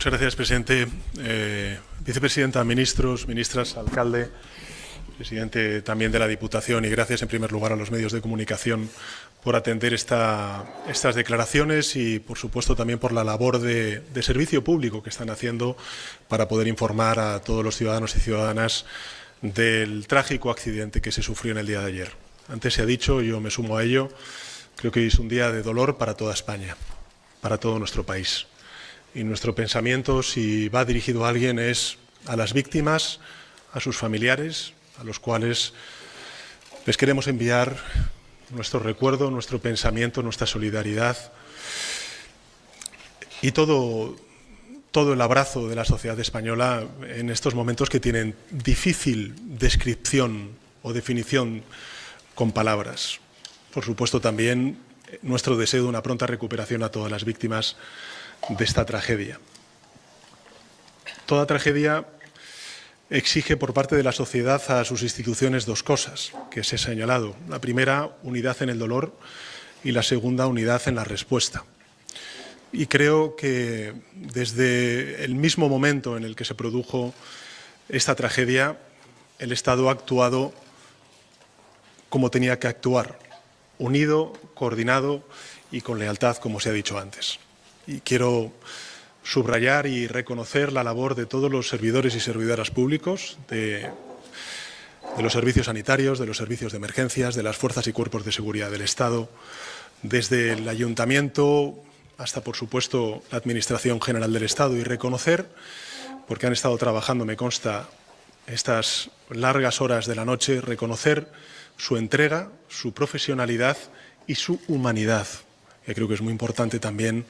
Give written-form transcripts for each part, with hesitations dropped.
Muchas gracias, presidente. Vicepresidenta, ministros, ministras, alcalde, presidente también de la Diputación, y gracias en primer lugar a los medios de comunicación por atender estas declaraciones y, por supuesto, también por la labor de servicio público que están haciendo para poder informar a todos los ciudadanos y ciudadanas del trágico accidente que se sufrió en el día de ayer. Antes se ha dicho, yo me sumo a ello, creo que hoy es un día de dolor para toda España, para todo nuestro país. Y nuestro pensamiento, si va dirigido a alguien, es a las víctimas, a sus familiares, a los cuales les queremos enviar nuestro recuerdo, nuestro pensamiento, nuestra solidaridad y todo el abrazo de la sociedad española en estos momentos que tienen difícil descripción o definición con palabras. Por supuesto, también nuestro deseo de una pronta recuperación a todas las víctimas de esta tragedia. Toda tragedia exige por parte de la sociedad a sus instituciones dos cosas que se ha señalado. La primera, unidad en el dolor, y la segunda, unidad en la respuesta. Y creo que desde el mismo momento en el que se produjo esta tragedia, el Estado ha actuado como tenía que actuar, unido, coordinado y con lealtad, como se ha dicho antes. Y quiero subrayar y reconocer la labor de todos los servidores y servidoras públicos, de los servicios sanitarios, de los servicios de emergencias, de las fuerzas y cuerpos de seguridad del Estado, desde el Ayuntamiento hasta, por supuesto, la Administración General del Estado, y reconocer, porque han estado trabajando, me consta, estas largas horas de la noche, reconocer su entrega, su profesionalidad y su humanidad, que creo que es muy importante también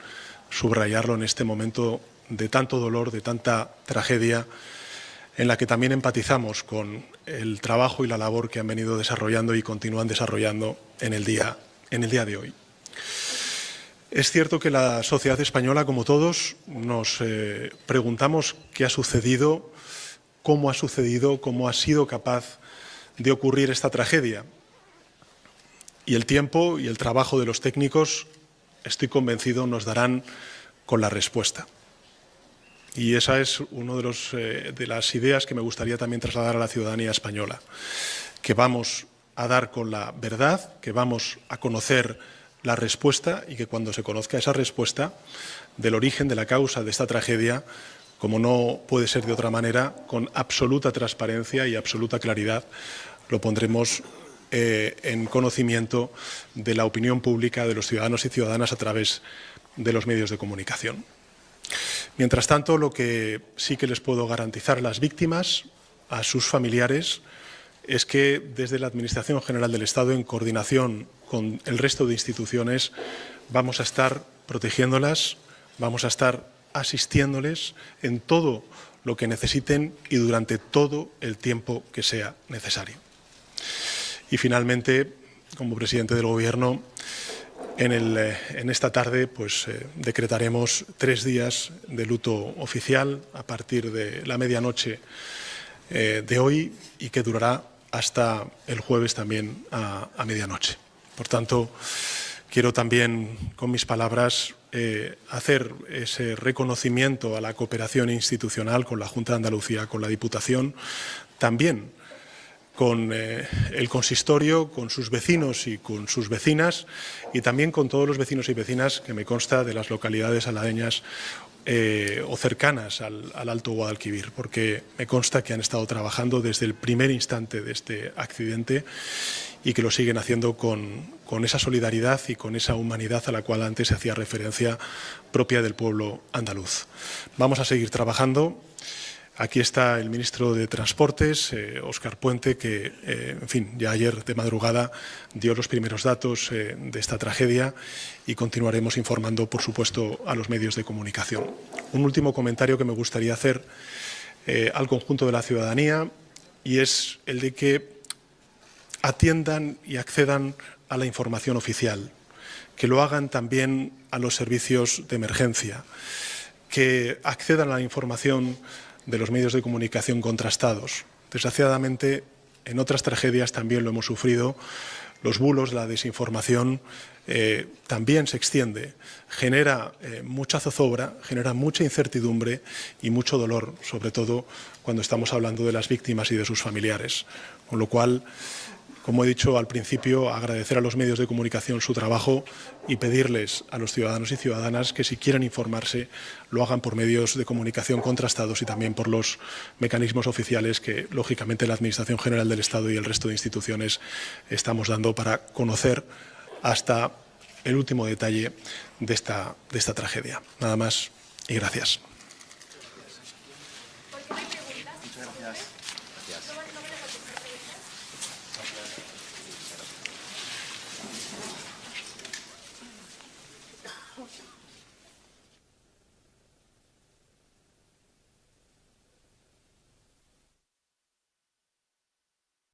subrayarlo en este momento de tanto dolor, de tanta tragedia, en la que también empatizamos con el trabajo y la labor que han venido desarrollando y continúan desarrollando en el día de hoy. Es cierto que la sociedad española, como todos, nos preguntamos qué ha sucedido, cómo ha sido capaz de ocurrir esta tragedia. Y el tiempo y el trabajo de los técnicos, estoy convencido, nos darán con la respuesta. Y esa es una de las ideas que me gustaría también trasladar a la ciudadanía española, que vamos a dar con la verdad, que vamos a conocer la respuesta, y que cuando se conozca esa respuesta del origen, de la causa de esta tragedia, como no puede ser de otra manera, con absoluta transparencia y absoluta claridad, lo pondremos en conocimiento de la opinión pública, de los ciudadanos y ciudadanas, a través de los medios de comunicación. Mientras tanto, lo que sí que les puedo garantizar a las víctimas, a sus familiares, es que desde la Administración General del Estado, en coordinación con el resto de instituciones, vamos a estar protegiéndolas, vamos a estar asistiéndoles en todo lo que necesiten y durante todo el tiempo que sea necesario. Y finalmente, como presidente del Gobierno, en esta tarde decretaremos 3 días de luto oficial a partir de la medianoche de hoy, y que durará hasta el jueves también a medianoche. Por tanto, quiero también con mis palabras hacer ese reconocimiento a la cooperación institucional con la Junta de Andalucía, con la Diputación, también con el consistorio, con sus vecinos y con sus vecinas, y también con todos los vecinos y vecinas que me consta de las localidades aladeñas o cercanas al Alto Guadalquivir, porque me consta que han estado trabajando desde el primer instante de este accidente y que lo siguen haciendo con esa solidaridad y con esa humanidad a la cual antes se hacía referencia, propia del pueblo andaluz. Vamos a seguir trabajando. Aquí está el ministro de Transportes, Óscar Puente, que, en fin, ya ayer de madrugada dio los primeros datos de esta tragedia, y continuaremos informando, por supuesto, a los medios de comunicación. Un último comentario que me gustaría hacer al conjunto de la ciudadanía, y es el de que atiendan y accedan a la información oficial, que lo hagan también a los servicios de emergencia, que accedan a la información de los medios de comunicación contrastados. Desgraciadamente, en otras tragedias también lo hemos sufrido. los bulos, la desinformación también se extiende, genera mucha zozobra, genera mucha incertidumbre y mucho dolor, sobre todo cuando estamos hablando de las víctimas y de sus familiares. Con lo cual, como he dicho al principio, agradecer a los medios de comunicación su trabajo y pedirles a los ciudadanos y ciudadanas que si quieren informarse lo hagan por medios de comunicación contrastados y también por los mecanismos oficiales que, lógicamente, la Administración General del Estado y el resto de instituciones estamos dando para conocer hasta el último detalle de esta tragedia. Nada más y gracias.